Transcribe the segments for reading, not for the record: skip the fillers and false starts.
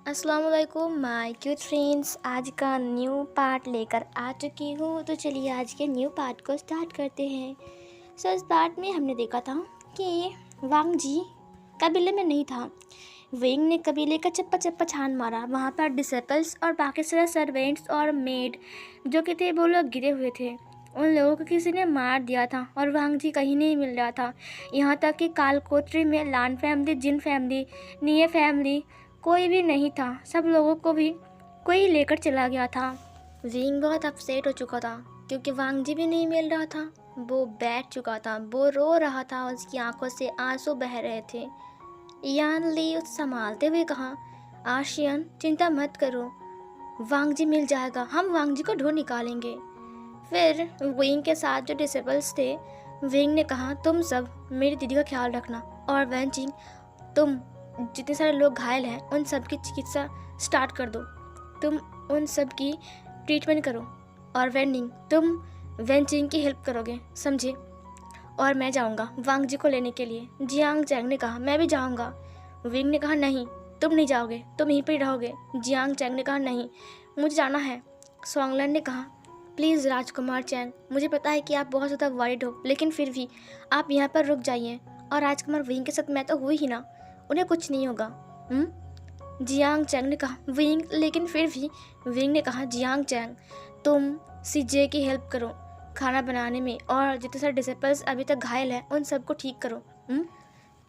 अस्सलाम वालेकुम my cute friends. आज का न्यू पार्ट लेकर आ चुकी हूँ, तो चलिए आज के न्यू पार्ट को स्टार्ट करते हैं। इस पार्ट में हमने देखा था कि वांग जी कबीले में नहीं था। विंग ने कबीले का चप्पा चप्पा छान मारा। वहाँ पर डिसेपल्स और बाकी सारे सर्वेंट्स और मेड जो कि थे वो लोग गिरे हुए थे। उन लोगों को किसी ने मार दिया था और वांग जी कहीं नहीं मिल रहा था। यहाँ तक कि कालकोटरी में लान फैमिली, जिन फैमिली, निये फैमिली कोई भी नहीं था। सब लोगों को भी कोई लेकर चला गया था। विंग बहुत अपसेट हो चुका था क्योंकि वांग जी भी नहीं मिल रहा था। वो बैठ चुका था, वो रो रहा था, उसकी आंखों से आंसू बह रहे थे। यान ली उसे संभालते हुए कहा, आशियन चिंता मत करो, वांग जी मिल जाएगा, हम वांग जी को ढूंढ निकालेंगे। फिर विंग के साथ जो डिसेबल्स थे, विंग ने कहा, तुम सब मेरी दीदी का ख्याल रखना, और वेंचिंग तुम जितने सारे लोग घायल हैं उन सब की चिकित्सा स्टार्ट कर दो, तुम उन सब की ट्रीटमेंट करो, और वेंडिंग तुम वेंचिंग की हेल्प करोगे, समझे। और मैं जाऊंगा वांग जी को लेने के लिए। जियांग चैंग ने कहा, मैं भी जाऊंगा। विंग ने कहा, नहीं तुम नहीं जाओगे, तुम यहीं पर रहोगे। जियांग चैंग ने कहा, नहीं मुझे जाना है। सोंगलन ने कहा, प्लीज़ राजकुमार चैंग, मुझे पता है कि आप बहुत ज़्यादा वरीड हो, लेकिन फिर भी आप यहाँ पर रुक जाइए। और राजकुमार विंग के साथ मैं तो हुई ही ना, उन्हें कुछ नहीं होगा। जियांग चैंग ने कहा, विंग, लेकिन फिर भी। विंग ने कहा, जियांग चैंग तुम सीजे की हेल्प करो खाना बनाने में, और जितने सारे डिसेपल्स अभी तक घायल हैं उन सबको ठीक करो।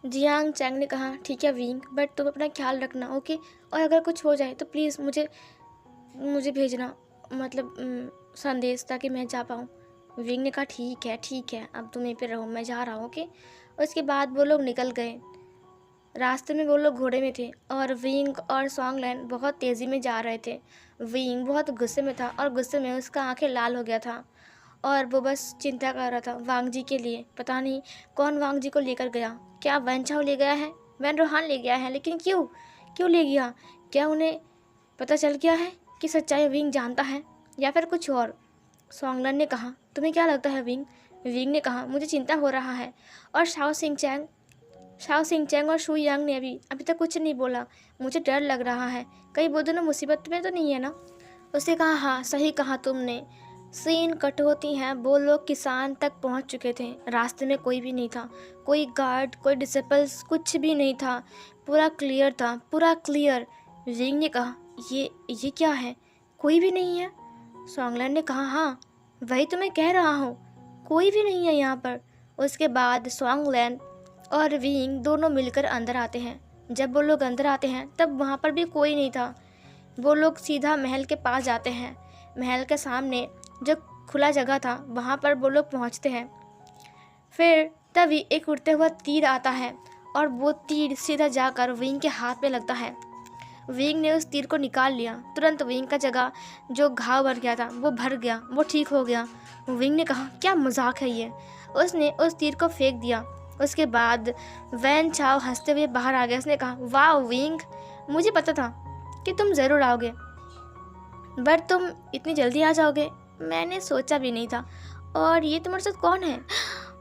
जियांग चैंग ने कहा, ठीक है विंग, बट तुम अपना ख्याल रखना, ओके। और अगर कुछ हो जाए तो प्लीज़ मुझे भेजना, मतलब संदेश, ताकि मैं जा पाऊँ। विंग ने कहा, ठीक है, अब तुम यहीं पे रहो, मैं जा रहा हूँ, ओके। उसके बाद वो लोग निकल गए। रास्ते में वो लोग घोड़े में थे और विंग और सोंगलैन बहुत तेज़ी में जा रहे थे। विंग बहुत गुस्से में था और गुस्से में उसका आंखें लाल हो गया था, और वो बस चिंता कर रहा था वांग जी के लिए। पता नहीं कौन वांग जी को लेकर गया, क्या वैन चाओ ले गया है, वैन रोहान ले गया है, लेकिन क्यों ले गया? क्या उन्हें पता चल गया है कि सच्चाई विंग जानता है, या फिर कुछ और? सोंगलन ने कहा, तुम्हें क्या लगता है विंग? विंग ने कहा, मुझे चिंता हो रहा है। और शाओ सिंह चैंग और शू यांग ने अभी तक कुछ नहीं बोला। मुझे डर लग रहा है, कहीं वो दोनों मुसीबत में तो नहीं है ना? उसने कहा, हाँ सही कहा तुमने। सीन कट होती हैं, वो लोग किसान तक पहुंच चुके थे। रास्ते में कोई भी नहीं था, कोई गार्ड, कोई डिसेपल्स, कुछ भी नहीं था। पूरा क्लियर था, पूरा क्लियर। विंग ने कहा, ये क्या है, कोई भी नहीं है? सोंगलन ने कहा, हाँ वही तो मैं कह रहा हूँ, कोई भी नहीं है यहाँ पर। उसके बाद सोंगलन और विंग दोनों मिलकर अंदर आते हैं। जब वो लोग अंदर आते हैं तब वहाँ पर भी कोई नहीं था। वो लोग सीधा महल के पास जाते हैं। महल के सामने जो खुला जगह था वहाँ पर वो लोग पहुँचते हैं। फिर तभी एक उड़ते हुआ तीर आता है, और वो तीर सीधा जाकर विंग के हाथ में लगता है। विंग ने उस तीर को निकाल लिया। तुरंत विंग का जगह जो घाव बन गया था वो भर गया, वो ठीक हो गया। विंग ने कहा, क्या मजाक है ये? उसने उस तीर को फेंक दिया। उसके बाद वैन चाओ हंसते हुए बाहर आ गया। उसने कहा, वाह विंग, मुझे पता था कि तुम ज़रूर आओगे, बट तुम इतनी जल्दी आ जाओगे मैंने सोचा भी नहीं था। और ये तुम्हारे साथ कौन है?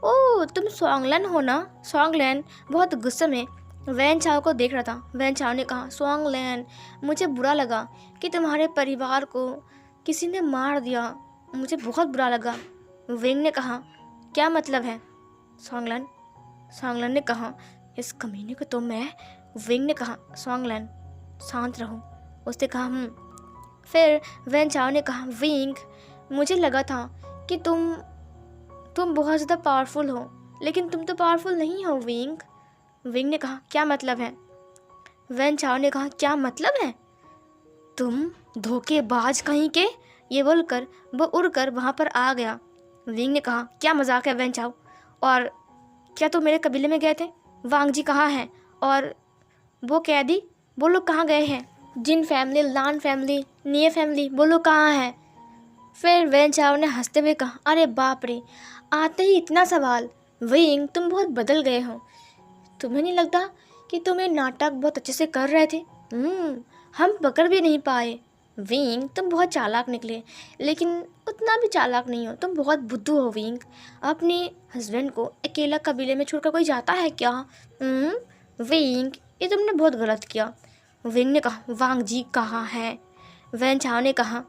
ओह, तुम सोंगलन हो ना? सोंगलन बहुत गुस्से में वैन चाओ को देख रहा था। वैन चाओ ने कहा, सोंगलन, मुझे बुरा लगा कि तुम्हारे परिवार को किसी ने मार दिया, मुझे बहुत बुरा लगा। विंग ने कहा, क्या मतलब है? सोंगलन ने कहा, इस कमीने को तो मैं। विंग ने कहा, सोंगलन शांत रहो। उसने कहा, फिर वैन चाओ ने कहा, विंग, मुझे लगा था कि तुम बहुत ज़्यादा पावरफुल हो, लेकिन तुम तो पावरफुल नहीं हो विंग। विंग ने कहा, क्या मतलब है? वैन चाओ ने कहा, क्या मतलब है? तुम धोखेबाज कहीं के। ये बोलकर वो उड़कर वहाँ पर आ गया। विंग ने कहा, क्या मजाक है वैन चाओ? और क्या तुम मेरे कबीले में गए थे? वांग जी कहाँ हैं? और वो कैदी, वो लोग कहाँ गए हैं? जिन फैमिली, लान फैमिली, निये फैमिली, वो लोग कहाँ हैं? फिर वैन चाओ ने हंसते हुए कहा, अरे बाप रे, आते ही इतना सवाल। विंग, तुम बहुत बदल गए हो। तुम्हें नहीं लगता कि तुम ये नाटक बहुत अच्छे से कर रहे थे? हम पकड़ भी नहीं पाए। विंग, तुम बहुत चालाक निकले, लेकिन उतना भी चालाक नहीं हो, तुम बहुत बुद्धू हो विंग। अपने हस्बैंड को अकेला कबीले में छोड़कर कोई जाता है क्या? विंग, ये तुमने बहुत गलत किया। विंग ने कहा, वांग जी कहाँ है? वैन चाओ ने कहा,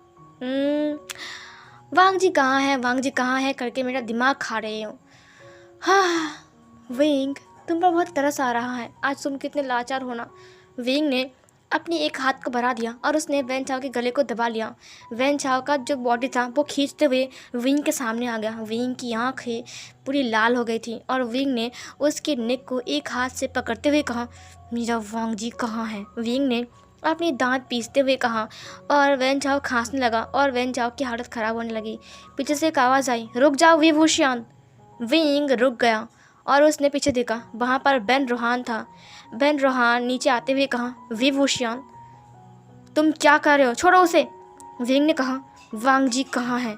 वांग जी कहाँ है, वांग जी कहाँ है करके मेरा दिमाग खा रहे हो। हाँ विंग, तुम पर बहुत तरस आ रहा है, आज तुम कितने लाचार हो ना। विंग ने अपनी एक हाथ को बढ़ा दिया और उसने वैन चाओ के गले को दबा लिया। वैन चाओ का जो बॉडी था वो खींचते हुए विंग के सामने आ गया। विंग की आंखें पूरी लाल हो गई थी और विंग ने उसके नेक को एक हाथ से पकड़ते हुए कहा, मेरा वांग जी कहाँ है? विंग ने अपनी दांत पीसते हुए कहा और वैन चाओ खांसने लगा और वैन चाओ की हालत ख़राब होने लगी। पीछे से एक आवाज़ आई, रुक जाओ वी वूशियान। विंग रुक गया और उसने पीछे देखा, वहाँ पर बेन रोहान था। बेन रोहान नीचे आते हुए कहा, वी वूशियान तुम क्या कर रहे हो, छोड़ो उसे। विंग ने कहा, वांग जी कहाँ है?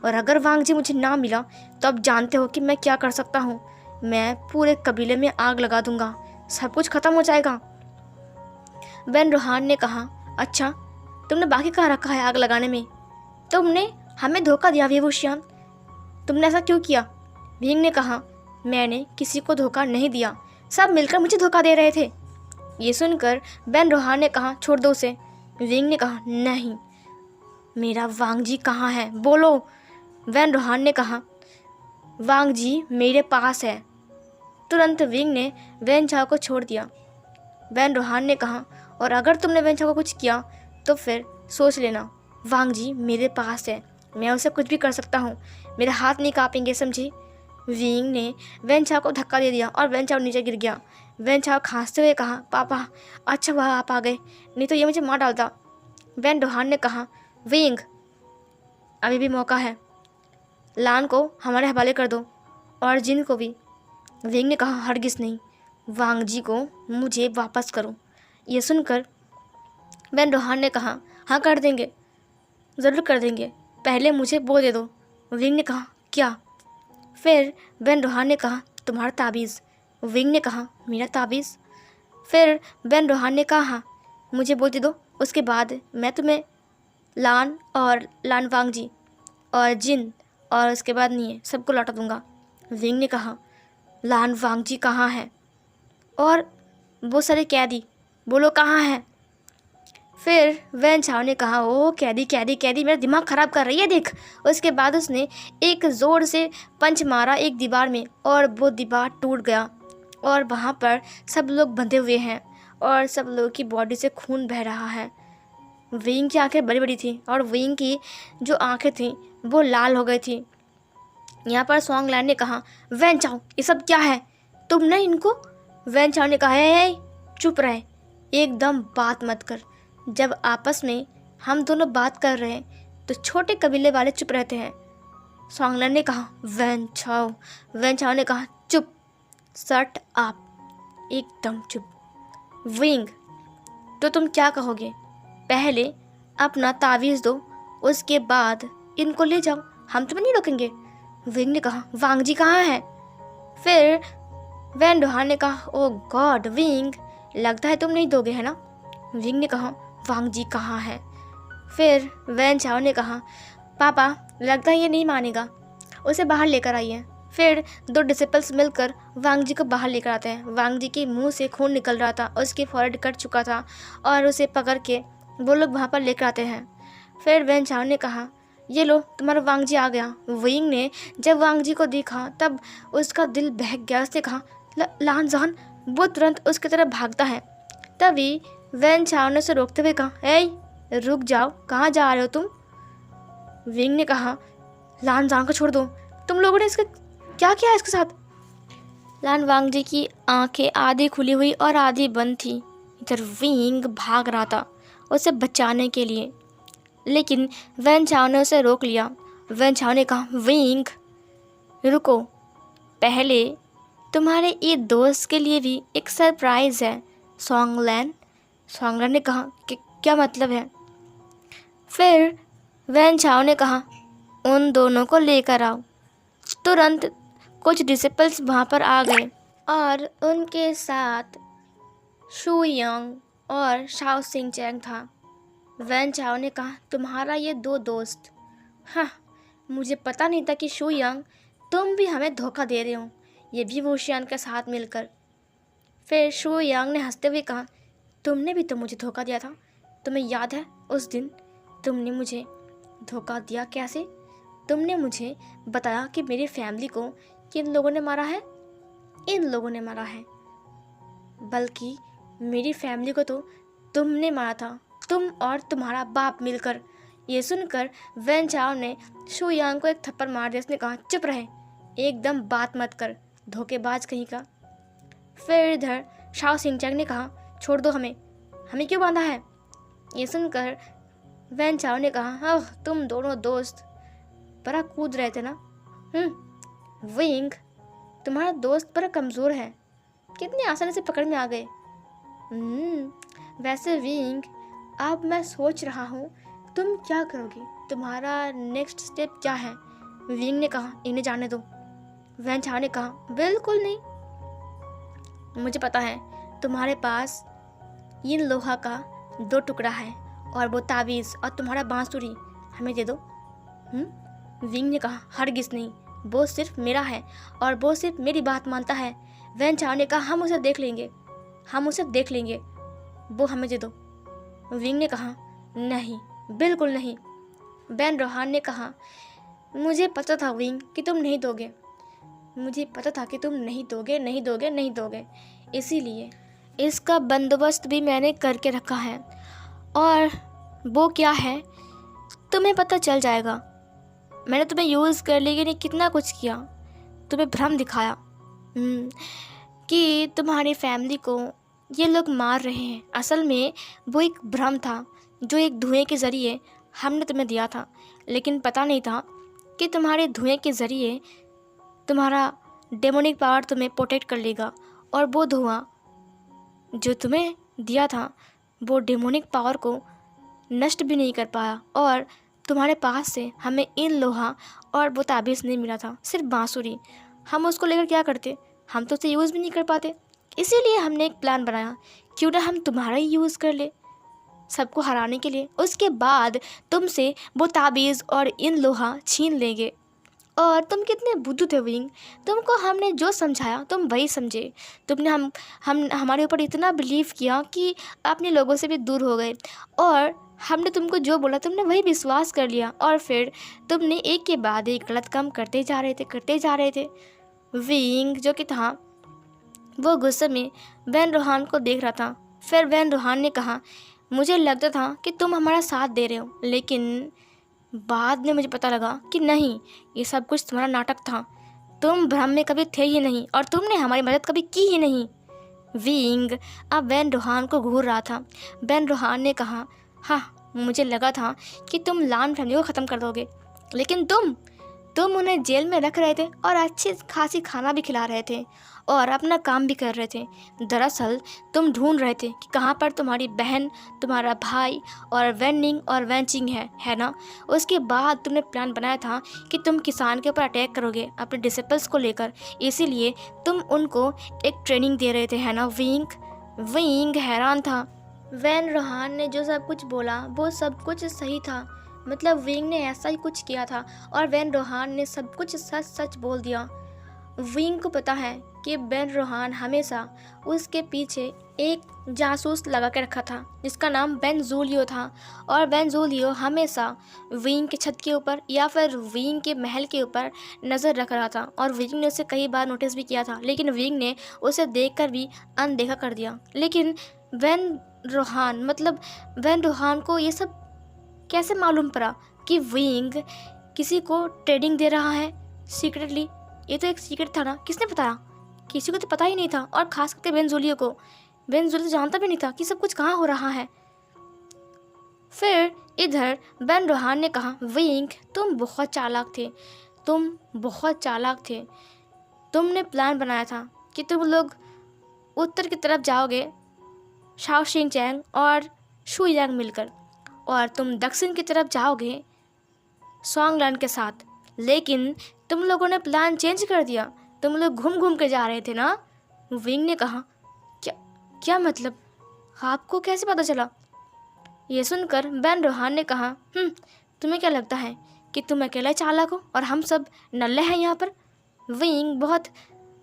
और अगर वांग जी मुझे ना मिला तो अब जानते हो कि मैं क्या कर सकता हूँ। मैं पूरे कबीले में आग लगा दूंगा, सब कुछ खत्म हो जाएगा। बेन रोहान ने कहा, अच्छा तुमने बाकी कहाँ रखा है आग लगाने में? तुमने हमें धोखा दिया विभूषण, तुमने ऐसा क्यों किया? विंग ने कहा, मैंने किसी को धोखा नहीं दिया, सब मिलकर मुझे धोखा दे रहे थे। ये सुनकर बेन रोहान ने कहा, छोड़ दो उसे। विंग ने कहा, नहीं, मेरा वांग जी कहाँ है, बोलो। बेन रोहान ने कहा, वांग जी मेरे पास है। तुरंत विंग ने वैन चाओ को छोड़ दिया। बेन रोहान ने कहा, और अगर तुमने वैन चाओ को कुछ किया तो फिर सोच लेना, वांग जी मेरे पास है, मैं उसे कुछ भी कर सकता हूँ, मेरे हाथ नहीं कांपेंगे, समझी। विंग ने वैन चाओ को धक्का दे दिया और वैन चाओ नीचे गिर गया। वैन चाओ खांसते हुए कहा, पापा अच्छा हुआ आप आ गए, नहीं तो ये मुझे मार डालता। बेन रोहान ने कहा, विंग अभी भी मौका है, लान को हमारे हवाले कर दो और जिन को भी। विंग ने कहा, हरगिज़ नहीं, वांग जी को मुझे वापस करो। ये सुनकर बेन रोहान ने कहा, हाँ कर देंगे, ज़रूर कर देंगे, पहले मुझे वो दे दो। विंग ने कहा, क्या? फिर बेन रोहान ने कहा, तुम्हारा ताबीज़। विंग ने कहा, मेरा ताबीज़? फिर बेन रोहान ने कहा, हाँ मुझे वो दे दो, उसके बाद मैं तुम्हें लान और लान वांग जी और जिन और उसके बाद नहीं है सबको लौटा दूंगा। विंग ने कहा, लान वांग जी कहाँ है? और वो सारे कैदी, बोलो कहाँ है? फिर वैन चाओ ने कहा, ओ कैदी कैदी कैदी, मेरा दिमाग ख़राब कर रही है देख। उसके बाद उसने एक ज़ोर से पंच मारा एक दीवार में और वो दीवार टूट गया और वहाँ पर सब लोग बंधे हुए हैं और सब लोगों की बॉडी से खून बह रहा है। विंग की आंखें बड़ी बड़ी थी और विंग की जो आंखें थीं वो लाल हो गई थी। यहाँ पर सॉन्ग लैंड ने कहा, वैन चाओ ये सब क्या है, तुमने इनको? वैन चाओ ने कहा, है चुप रहे, एकदम बात मत कर। जब आपस में हम दोनों बात कर रहे हैं तो छोटे कबीले वाले चुप रहते हैं। सॉन्ग लैंड ने कहा, वैन चाओ ने कहा, चुप, शट अप, एकदम चुप। विंग तो तुम क्या कहोगे? पहले अपना तावीज़ दो, उसके बाद इनको ले जाओ, हम तुम्हें नहीं रोकेंगे। विंग ने कहा, वांग जी कहाँ है? फिर वैन रोहान ने कहा, ओ गॉड विंग, लगता है तुम नहीं दोगे है ना। विंग ने कहा, वांग जी कहाँ है? फिर वैन चाओ ने कहा, पापा लगता है ये नहीं मानेगा, उसे बाहर लेकर आइए। फिर दो डिसिपल्स मिलकर वांग जी को बाहर लेकर आते हैं। वांग जी के मुंह से खून निकल रहा था, उसकी फॉरहेड कट चुका था और उसे पकड़ के वो लोग वहाँ पर लेकर आते हैं। फिर वैन चाओ ने कहा, ये लो तुम्हारा वांग जी आ गया। विंग ने जब वांग जी को देखा तब उसका दिल बहक गया। उसने कहा, लान जान। वो तुरंत उसकी तरफ भागता है। तभी वैन चाओ ने उसे रोकते हुए कहा, ए रुक जाओ, कहाँ जा रहे हो तुम? विंग ने कहा, लान जान को छोड़ दो, तुम लोगों ने इसका क्या किया इसके साथ? लान वांग जी की आंखें आधी खुली हुई और आधी बंद थी। इधर विंग भाग रहा था उसे बचाने के लिए, लेकिन वैन चाओ ने उसे रोक लिया। वैन चाओ ने कहा, विंग रुको, पहले तुम्हारे ये दोस्त के लिए भी एक सरप्राइज़ है। सॉन्गलैंड ने कहा कि क्या मतलब है? फिर वैन चाओ ने कहा, उन दोनों को लेकर आओ। तुरंत कुछ डिसिपल्स वहाँ पर आ गए और उनके साथ शू यंग और शाओ सिंह चैंग था। वैन चाओ ने कहा, तुम्हारा ये दो दोस्त, हाँ मुझे पता नहीं था कि शू यंग तुम भी हमें धोखा दे रहे हो, ये भी वूशियान के साथ मिलकर। फिर शू यंग ने हंसते हुए कहा, तुमने भी तो मुझे धोखा दिया था। तुम्हें याद है उस दिन तुमने मुझे धोखा दिया कैसे? तुमने मुझे बताया कि मेरी फैमिली को किन लोगों ने मारा है? इन लोगों ने मारा है। बल्कि मेरी फैमिली को तो तुमने मारा था, तुम और तुम्हारा बाप मिलकर। ये सुनकर वैन चाओ ने शू यांग को एक थप्पड़ मार दिया। उसने कहा, चुप रहे, एकदम बात मत कर, धोखेबाज कहीं का। फिर इधर शाओ सिंचैंग ने कहा, छोड़ दो हमें, हमें क्यों बांधा है? ये सुनकर वैन चाओ ने कहा, ओह तुम दोनों दोस्त बड़ा कूद रहे थे ना। विंग, तुम्हारा दोस्त बड़ा कमज़ोर है, कितनी आसानी से पकड़ में आ गए। वैसे विंग, अब मैं सोच रहा हूँ तुम क्या करोगे, तुम्हारा नेक्स्ट स्टेप क्या है? विंग ने कहा, इन्हें जाने दो। वैन चाओ ने कहा, बिल्कुल नहीं, मुझे पता है तुम्हारे पास इन लोहा का 2 टुकड़ा है और वो ताबीज़ और तुम्हारा बांसुरी हमें दे दो। विंग ने कहा, हरगिज़ नहीं, वो सिर्फ मेरा है और वो सिर्फ मेरी बात मानता है। वैन चाओ ने कहा, हम उसे देख लेंगे, वो हमें दे दो। विंग ने कहा, नहीं, बिल्कुल नहीं। वैन रोहान ने कहा, मुझे पता था विंग कि तुम नहीं दोगे, मुझे पता था कि तुम नहीं दोगे, इसीलिए इसका बंदोबस्त भी मैंने करके रखा है। और वो क्या है तुम्हें पता चल जाएगा। मैंने तुम्हें यूज़ कर लिया नहीं, कितना कुछ किया, तुम्हें भ्रम दिखाया कि तुम्हारी फैमिली को ये लोग मार रहे हैं। असल में वो एक भ्रम था जो एक धुएं के ज़रिए हमने तुम्हें दिया था, लेकिन पता नहीं था कि तुम्हारे धुएं के ज़रिए तुम्हारा डेमोनिक पावर तुम्हें प्रोटेक्ट कर लेगा। और वो धुआं जो तुम्हें दिया था वो डेमोनिक पावर को नष्ट भी नहीं कर पाया। और तुम्हारे पास से हमें इन लोहा और वो ताबीज़ नहीं मिला था, सिर्फ बांसुरी। हम उसको लेकर क्या करते, हम तो उसे यूज़ भी नहीं कर पाते। इसीलिए हमने एक प्लान बनाया, क्यों ना हम तुम्हारा ही यूज़ कर ले सबको हराने के लिए। उसके बाद तुमसे वो ताबीज़ और इन लोहा छीन लेंगे। और तुम कितने बुद्धू थे विंग, तुमको हमने जो समझाया तुम वही समझे। तुमने हम हमारे ऊपर इतना बिलीव किया कि अपने लोगों से भी दूर हो गए, और हमने तुमको जो बोला तुमने वही विश्वास कर लिया। और फिर तुमने एक के बाद एक गलत काम करते जा रहे थे। विंग जो कि था वो गुस्से में वैन रोहान को देख रहा था। फिर वैन रोहान ने कहा, मुझे लगता था कि तुम हमारा साथ दे रहे हो, लेकिन बाद में मुझे पता लगा कि नहीं, ये सब कुछ तुम्हारा नाटक था। तुम भ्रम में कभी थे ही नहीं और तुमने हमारी मदद कभी की ही नहीं। विंग अब वैन रोहान को घूर रहा था। वैन रोहान ने कहा, हाँ, मुझे लगा था कि तुम लान फैमिली को ख़त्म कर दोगे, लेकिन तुम उन्हें जेल में रख रहे थे और अच्छी खासी खाना भी खिला रहे थे और अपना काम भी कर रहे थे। दरअसल तुम ढूंढ रहे थे कि कहाँ पर तुम्हारी बहन, तुम्हारा भाई और वैनिंग और वैंचिंग है ना। उसके बाद तुमने प्लान बनाया था कि तुम किसान के ऊपर अटैक करोगे अपने डिसिपल्स को लेकर, इसीलिए तुम उनको एक ट्रेनिंग दे रहे थे, है ना। विंग हैरान था। वैन रोहान ने जो सब कुछ बोला वो सब कुछ सही था, मतलब विंग ने ऐसा ही कुछ किया था और वैन रोहान ने सब कुछ सच बोल दिया। विंग को पता है कि वैन रोहान हमेशा उसके पीछे एक जासूस लगा के रखा था जिसका नाम बेंजूलियो था, और बेंजूलियो हमेशा विंग के छत के ऊपर या फिर विंग के महल के ऊपर नज़र रख रहा था। और विंग ने उसे कई बार नोटिस भी किया था, लेकिन विंग ने उसे देखकर भी अनदेखा कर दिया। लेकिन वैन रोहान को ये सब कैसे मालूम पड़ा कि विंग किसी को ट्रेनिंग दे रहा है सीक्रेटली? ये तो एक सीक्रेट था ना, किसने बताया? किसी को तो पता ही नहीं था, और खास करके बेंजूलियो को। बेंजूलियो तो जानता भी नहीं था कि सब कुछ कहाँ हो रहा है। फिर इधर वैन रोहान ने कहा, विंग तुम बहुत चालाक थे, तुमने प्लान बनाया था कि तुम लोग उत्तर की तरफ जाओगे शाओ सिंचैंग और शू यांग मिलकर, और तुम दक्षिण की तरफ जाओगे सॉन्गलैंड के साथ। लेकिन तुम लोगों ने प्लान चेंज कर दिया, तुम लोग घूम के जा रहे थे ना। विंग ने कहा, क्या मतलब, आपको कैसे पता चला? ये सुनकर वैन रोहान ने कहा, तुम्हें क्या लगता है कि तुम अकेला चालाक हो और हम सब नल्ले हैं यहाँ पर? विंग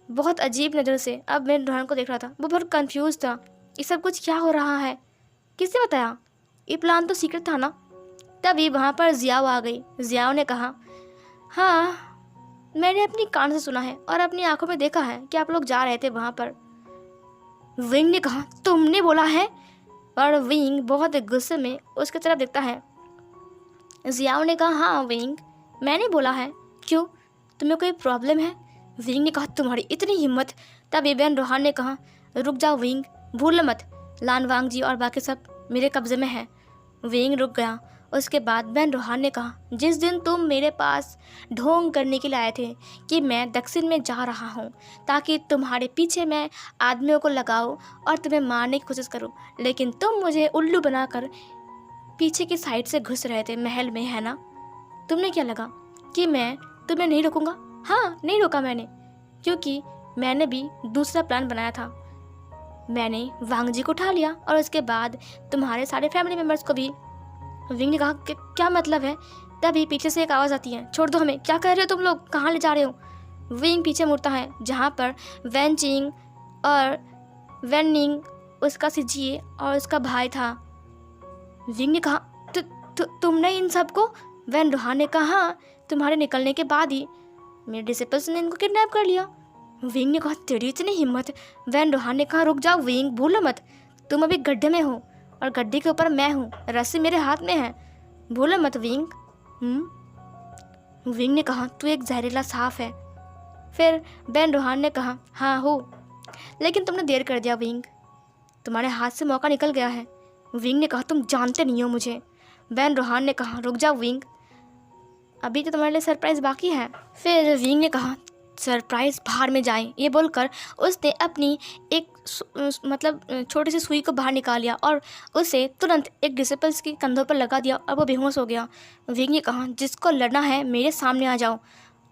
बहुत अजीब नज़र से अब वैन रोहान को देख रहा था। वो बहुत कंफ्यूज था ये सब कुछ क्या हो रहा है? किसने बताया? ये प्लान तो सीक्रेट था ना। तभी वहाँ पर जियाओ आ गई। जियाओ ने कहा, हाँ, मैंने अपनी कान से सुना है और अपनी आंखों में देखा है कि आप लोग जा रहे थे वहाँ पर। विंग ने कहा, तुमने बोला है? और विंग बहुत गुस्से में उसकी तरफ देखता है। जियाओ ने कहा, हाँ विंग, मैंने बोला है। क्यों, तुम्हें कोई प्रॉब्लम है? विंग ने कहा, तुम्हारी इतनी हिम्मत। तभी बेन रोहान ने कहा, रुक जाओ विंग, भूल मत, लान वांग जी और बाकी सब मेरे कब्जे में है। विंग रुक गया। उसके बाद बेन रोहान ने कहा, जिस दिन तुम मेरे पास ढोंग करने के लिए आए थे कि मैं दक्षिण में जा रहा हूँ ताकि तुम्हारे पीछे मैं आदमियों को लगाऊं और तुम्हें मारने की कोशिश करूं, लेकिन तुम मुझे उल्लू बनाकर पीछे की साइड से घुस रहे थे महल में, है ना? तुमने क्या लगा कि मैं तुम्हें नहीं रोकूंगा? हाँ, नहीं रोका मैंने, क्योंकि मैंने भी दूसरा प्लान बनाया था। मैंने वांग जी को उठा लिया और उसके बाद तुम्हारे सारे फैमिली मेम्बर्स को भी। विंग ने कहा, क्या मतलब है? तभी पीछे से एक आवाज़ आती है, छोड़ दो हमें, क्या कह रहे हो तुम लोग, कहाँ ले जा रहे हो? विंग पीछे मुड़ता है जहाँ पर वैन चिंग और वैन निंग, उसका सिजिए और उसका भाई था। विंग ने कहा, तुमने इन सबको? वैन रोहान ने कहा, हाँ, तुम्हारे निकलने के बाद ही मेरे डिसिपल्स ने इनको किडनैप कर लिया। विंग ने कहा, तेरी इतनी हिम्मत? वैन रोहान ने कहा, रुक जाओ विंग, भूलो मत, तुम अभी गड्ढे में हो और गड्ढे के ऊपर मैं हूँ, रस्सी मेरे हाथ में है, भूलो मत विंग। विंग ने कहा, तू एक जहरीला सांप है। फिर बेन रोहान ने कहा, हाँ हो, लेकिन तुमने देर कर दिया विंग, तुम्हारे हाथ से मौका निकल गया है। विंग ने कहा, तुम जानते नहीं हो मुझे। बेन रोहान ने कहा, रुक जाओ विंग, अभी तो तुम्हारे लिए सरप्राइज बाकी है। फिर विंग ने कहा, सरप्राइज बाहर में जाए। ये बोलकर उसने अपनी एक छोटी सी सुई को बाहर निकाल लिया और उसे तुरंत एक डिसिपल्स के कंधों पर लगा दिया और वो बेहोश हो गया। विंग ने कहा, जिसको लड़ना है मेरे सामने आ जाओ,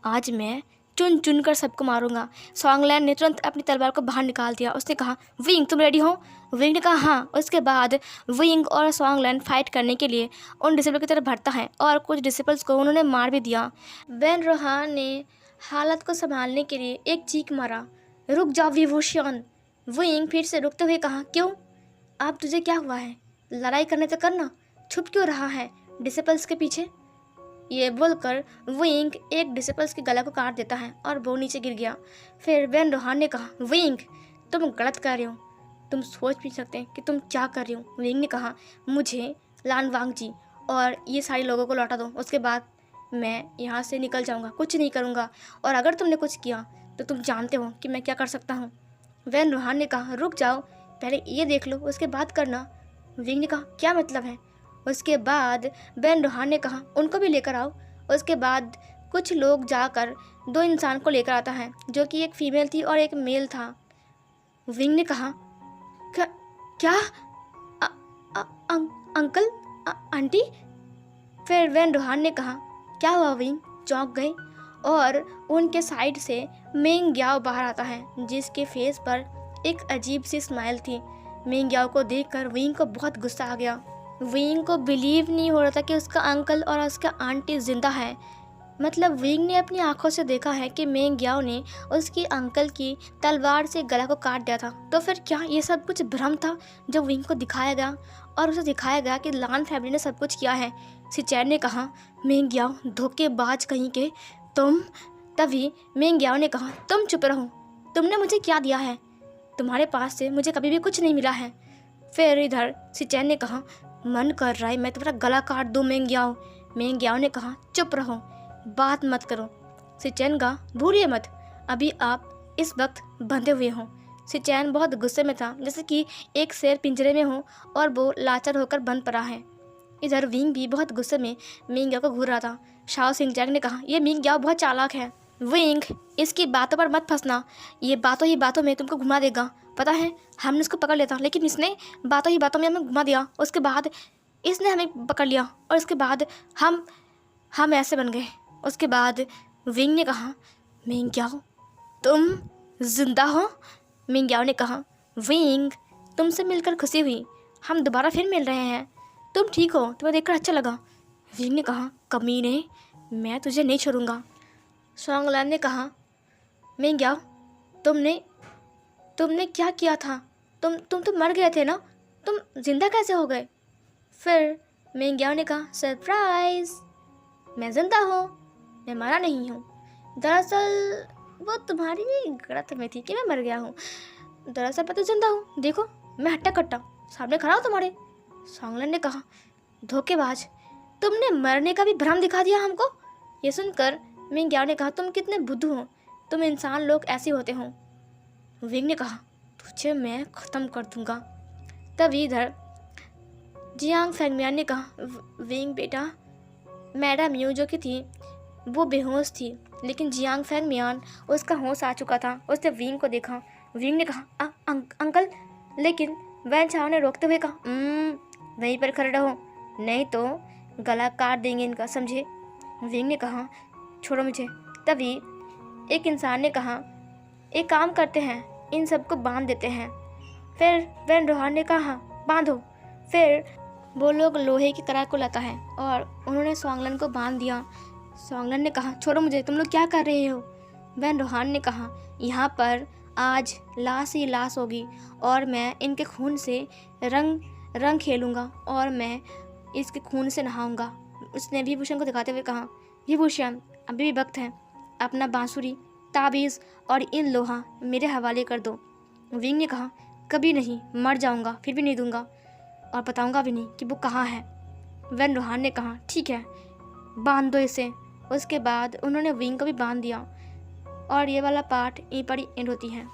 आज मैं चुन चुन कर सबको मारूंगा। सॉन्गलैंड ने तुरंत अपनी तलवार को बाहर निकाल दिया। उसने कहा, विंग तुम रेडी हो? विंग ने कहा, हाँ। उसके बाद विंग और सॉन्गलैंड फाइट करने के लिए उन डिसिपल की तरफ बढ़ता है और कुछ डिसिपल्स को उन्होंने मार भी दिया। बेन रोहान ने हालत को संभालने के लिए एक चीख मारा, रुक जाओ विभूषण। विंग फिर से रुकते हुए कहा, क्यों, अब तुझे क्या हुआ है? लड़ाई करने तो करना, छुप क्यों रहा है डिसिपल्स के पीछे? ये बोलकर विंग एक डिसिपल्स के गला को काट देता है और वो नीचे गिर गया। फिर बेन रोहान ने कहा, विंग तुम गलत कर रहे हो, तुम सोच भी सकते हैं कि तुम क्या कर रहे हो। विंग ने कहा, मुझे लान वांग जी और ये सारे लोगों को लौटा दो, उसके बाद मैं यहाँ से निकल जाऊँगा, कुछ नहीं करूँगा, और अगर तुमने कुछ किया तो तुम जानते हो कि मैं क्या कर सकता हूँ। बेन रोहान ने कहा, रुक जाओ, पहले ये देख लो, उसके बाद करना। विंग ने कहा, क्या मतलब है? उसके बाद बेन रोहान ने कहा, उनको भी लेकर आओ। उसके बाद कुछ लोग जाकर दो इंसान को लेकर आता है, जो कि एक फीमेल थी और एक मेल था। विंग ने कहा, क्या अंकल, आंटी? फिर बेन रोहान ने कहा, क्या हुआ विंग? चौंक गई और उनके साइड से मेंग याओ बाहर आता है, जिसके फेस पर एक अजीब सी स्माइल थी। मेंग याओ को देखकर विंग को बहुत गुस्सा आ गया। विंग को बिलीव नहीं हो रहा था कि उसका अंकल और उसका आंटी जिंदा है। मतलब विंग ने अपनी आंखों से देखा है कि मेंग याओ ने उसकी अंकल की तलवार से गला को काट दिया था। तो फिर क्या ये सब कुछ भ्रम था जो विंग को दिखाया गया, और उसे दिखाया गया कि लान फैमिली ने सब कुछ किया है। सिचैन ने कहा, मेंग याओ धोखेबाज कहीं के तुम। तभी मेंग याओ ने कहा, तुम चुप रहो, तुमने मुझे क्या दिया है? तुम्हारे पास से मुझे कभी भी कुछ नहीं मिला है। फिर इधर सिचैन ने कहा, मन कर रहा है मैं तुम्हारा गला काट दूँ मेंग याओ। मेंग याओ ने कहा, चुप रहो, बात मत करो। सिचैन का भूलिए मत, अभी आप इस वक्त बंधे हुए हो। सिचैन बहुत गुस्से में था, जैसे कि एक शेर पिंजरे में हो और वो लाचार होकर बंद पड़ा है। इधर विंग भी बहुत गुस्से में मिंग याओ को घूर रहा था। शाओ सिंह ने कहा, ये मिंग याओ बहुत चालाक है। विंग, इसकी बातों पर मत फंसना, ये बातों ही बातों में तुमको घुमा देगा। पता है, हमने उसको पकड़ लिया था, लेकिन इसने बातों ही बातों में हमें घुमा दिया। उसके बाद इसने हमें पकड़ लिया और उसके बाद हम ऐसे बन गए। उसके बाद विंग ने कहा, मिंग याओ तुम जिंदा हो? मिंग याओ ने कहा, विंग तुमसे मिलकर खुशी हुई, हम दोबारा फिर मिल रहे हैं, तुम ठीक हो, तुम्हें देखकर अच्छा लगा। विंग ने कहा, कमीने, मैं तुझे नहीं छोड़ूंगा। सॉन्गलैंड ने कहा, मिंग याओ तुमने क्या किया था? तुम तो मर गए थे ना, तुम जिंदा कैसे हो गए? फिर मिंग याओ ने कहा, सरप्राइज, मैं जिंदा हूँ, मैं मरा नहीं हूँ। दरअसल वो तुम्हारी गलत में थी कि मैं मर गया हूँ। दरअसल मैं तो जिंदा हूँ, देखो मैं हट्टा कट्टा सामने खड़ा हूँ तुम्हारे। सॉन्गलन ने कहा, धोखेबाज, तुमने मरने का भी भ्रम दिखा दिया हमको। ये सुनकर मिंग याओ ने कहा, तुम कितने बुद्धू हो, तुम इंसान लोग ऐसे होते हो। विंग ने कहा, तुझे मैं ख़त्म कर दूंगा। तभी इधर जियांग फैंगमियान ने कहा, विंग बेटा, मैडम यू जो कि थी वो बेहोश थी, लेकिन जियांग फैंगमियान उसका होश आ चुका था। उसने विंग को देखा। विंग ने कहा, अंकल, लेकिन वैन चाओ ने रोकते हुए कहा, वहीं पर खड़े रहो, नहीं तो गला काट देंगे इनका, समझे? विंग ने कहा, छोड़ो मुझे। तभी एक इंसान ने कहा, एक काम करते हैं, इन सबको बांध देते हैं। फिर वैन रोहान ने कहा, बांधो। फिर वो लोग लोहे की कड़ा को लगा है और उन्होंने सॉन्गलन को बांध दिया। सॉन्गलन ने कहा, छोड़ो मुझे, तुम लोग क्या कर रहे हो? वैन रोहान ने कहा, यहाँ पर आज लाश ही लाश होगी और मैं इनके खून से रंग खेलूँगा और मैं इसके खून से नहाऊंगा। उसने विभूषण को दिखाते हुए कहा, विभूषण, अभी भी वक्त है, अपना बांसुरी, ताबीज़ और इन लोहा मेरे हवाले कर दो। विंग ने कहा, कभी नहीं, मर जाऊंगा फिर भी नहीं दूंगा और बताऊंगा भी नहीं कि वो कहाँ है। वैन रोहान ने कहा, ठीक है, बांध दो इसे। उसके बाद उन्होंने विंग को भी बांध दिया और ये वाला पार्ट यहीं पर ही एंड होती है।